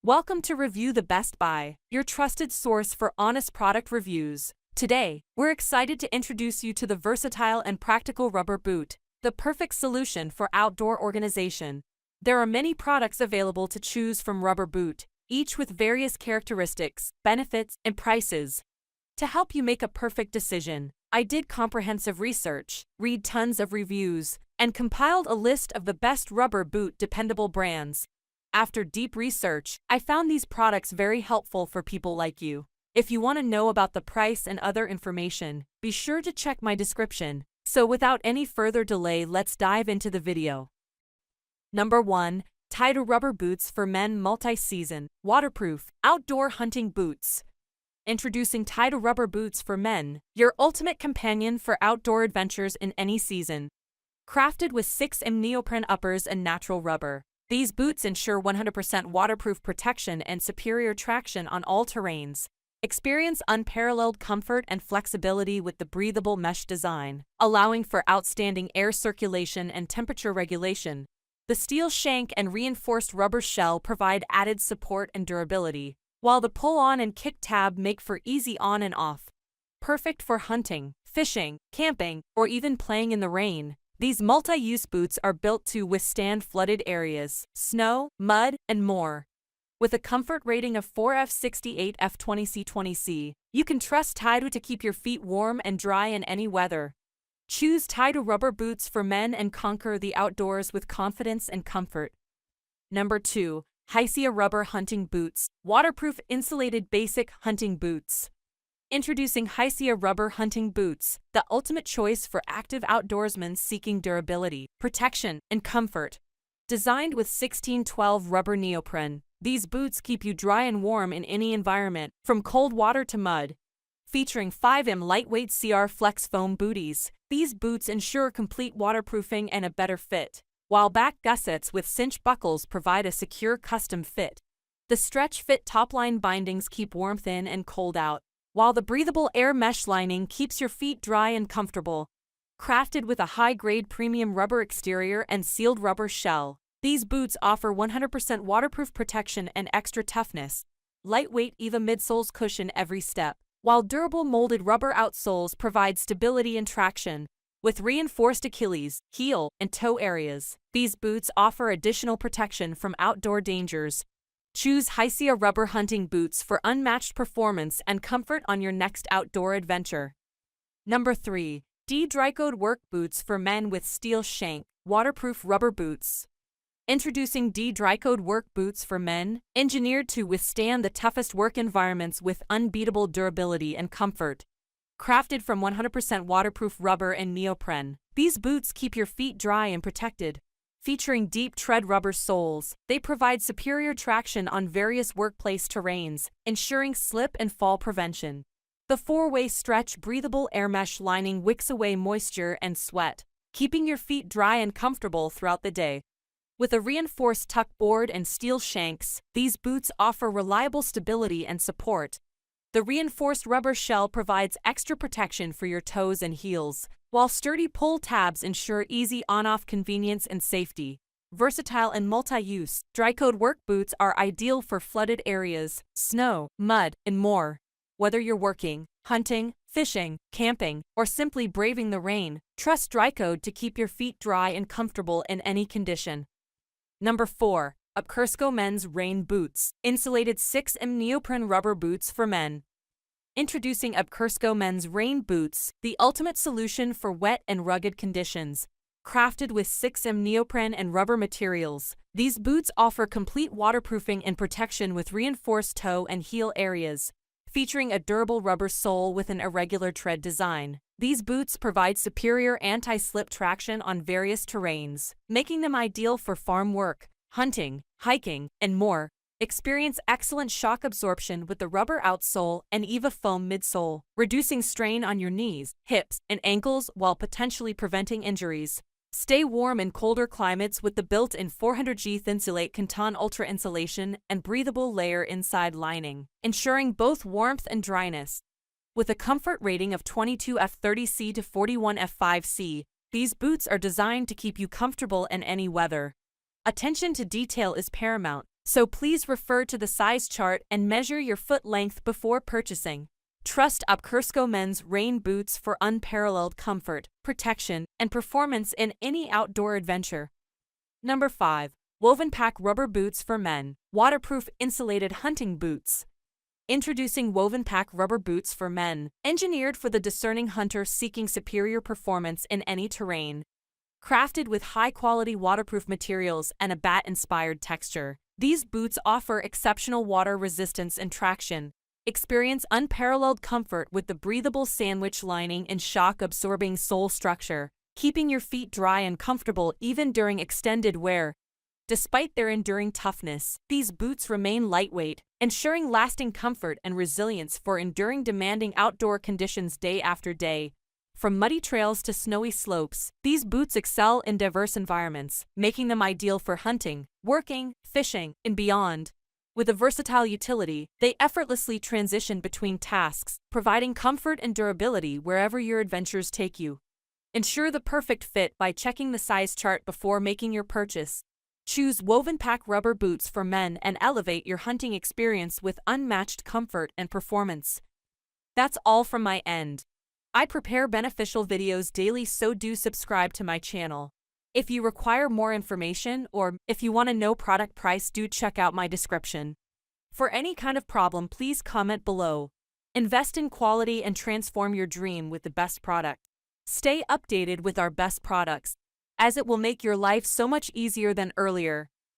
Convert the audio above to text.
Welcome to Review the Best Buy, your trusted source for honest product reviews. Today, we're excited to introduce you to the versatile and practical rubber boot, the perfect solution for outdoor organization. There are many products available to choose from rubber boot, each with various characteristics, benefits, and prices. To help you make a perfect decision, I did comprehensive research, read tons of reviews, and compiled a list of the best rubber boot dependable brands. After deep research, I found these products very helpful for people like you. If you want to know about the price and other information, be sure to check my description. So without any further delay, let's dive into the video. Number 1. TIDEWE Rubber Boots for Men Multi-Season, Waterproof, Outdoor Hunting Boots. Introducing TIDEWE Rubber Boots for Men, your ultimate companion for outdoor adventures in any season. Crafted with 6M neoprene uppers and natural rubber, these boots ensure 100% waterproof protection and superior traction on all terrains. Experience unparalleled comfort and flexibility with the breathable mesh design, allowing for outstanding air circulation and temperature regulation. The steel shank and reinforced rubber shell provide added support and durability, while the pull-on and kick tab make for easy on and off. Perfect for hunting, fishing, camping, or even playing in the rain. These multi-use boots are built to withstand flooded areas, snow, mud, and more. With a comfort rating of 4F68 F20C20C, you can trust TIDEWE to keep your feet warm and dry in any weather. Choose TIDEWE Rubber Boots for Men and conquer the outdoors with confidence and comfort. Number 2. HISEA Rubber Hunting Boots, Waterproof Insulated Basic Hunting Boots. Introducing HISEA Rubber Hunting Boots, the ultimate choice for active outdoorsmen seeking durability, protection, and comfort. Designed with 1612 rubber neoprene, these boots keep you dry and warm in any environment, from cold water to mud. Featuring 5M lightweight CR Flex foam booties, these boots ensure complete waterproofing and a better fit, while back gussets with cinch buckles provide a secure custom fit. The stretch fit topline bindings keep warmth in and cold out, while the breathable air mesh lining keeps your feet dry and comfortable. Crafted with a high-grade premium rubber exterior and sealed rubber shell, these boots offer 100% waterproof protection and extra toughness. Lightweight EVA midsoles cushion every step, while durable molded rubber outsoles provide stability and traction. With reinforced Achilles, heel, and toe areas, these boots offer additional protection from outdoor dangers. Choose HISEA Rubber Hunting Boots for unmatched performance and comfort on your next outdoor adventure. Number 3. DRYCODE Work Boots for Men with Steel Shank, Waterproof Rubber Boots. Introducing DRYCODE Work Boots for Men, engineered to withstand the toughest work environments with unbeatable durability and comfort. Crafted from 100% waterproof rubber and neoprene, these boots keep your feet dry and protected. Featuring deep tread rubber soles, they provide superior traction on various workplace terrains, ensuring slip and fall prevention. The 4-way stretch breathable air mesh lining wicks away moisture and sweat, keeping your feet dry and comfortable throughout the day. With a reinforced tuck board and steel shanks, these boots offer reliable stability and support. The reinforced rubber shell provides extra protection for your toes and heels, while sturdy pull tabs ensure easy on-off convenience and safety. Versatile and multi-use, DRYCODE work boots are ideal for flooded areas, snow, mud, and more. Whether you're working, hunting, fishing, camping, or simply braving the rain, trust DRYCODE to keep your feet dry and comfortable in any condition. Number 4. Obcursco Men's Rain Boots, Insulated 6M Neoprene Rubber Boots for Men. Introducing Obcursco Men's Rain Boots, the ultimate solution for wet and rugged conditions. Crafted with 6M neoprene and rubber materials, these boots offer complete waterproofing and protection with reinforced toe and heel areas. Featuring a durable rubber sole with an irregular tread design, these boots provide superior anti-slip traction on various terrains, making them ideal for farm work, hunting, hiking, and more. Experience excellent shock absorption with the rubber outsole and EVA foam midsole, reducing strain on your knees, hips, and ankles while potentially preventing injuries. Stay warm in colder climates with the built-in 400G Insulate Canton Ultra Insulation and breathable layer inside lining, ensuring both warmth and dryness. With a comfort rating of 22F30C to 41F5C, these boots are designed to keep you comfortable in any weather. Attention to detail is paramount. So please refer to the size chart and measure your foot length before purchasing. Trust Obcursco men's rain boots for unparalleled comfort, protection, and performance in any outdoor adventure. Number 5. WOVENPAK Rubber Boots for Men. Waterproof insulated hunting boots. Introducing WOVENPAK Rubber Boots for Men, engineered for the discerning hunter seeking superior performance in any terrain. Crafted with high-quality waterproof materials and a bat-inspired texture, these boots offer exceptional water resistance and traction. Experience unparalleled comfort with the breathable sandwich lining and shock-absorbing sole structure, keeping your feet dry and comfortable even during extended wear. Despite their enduring toughness, these boots remain lightweight, ensuring lasting comfort and resilience for enduring demanding outdoor conditions day after day. From muddy trails to snowy slopes, these boots excel in diverse environments, making them ideal for hunting, working, fishing, and beyond. With a versatile utility, they effortlessly transition between tasks, providing comfort and durability wherever your adventures take you. Ensure the perfect fit by checking the size chart before making your purchase. Choose WOVENPAK Rubber Boots for Men and elevate your hunting experience with unmatched comfort and performance. That's all from my end. I prepare beneficial videos daily, so do subscribe to my channel. If you require more information or if you want to know product price, do check out my description. For any kind of problem, please comment below. Invest in quality and transform your dream with the best product. Stay updated with our best products, as it will make your life so much easier than earlier.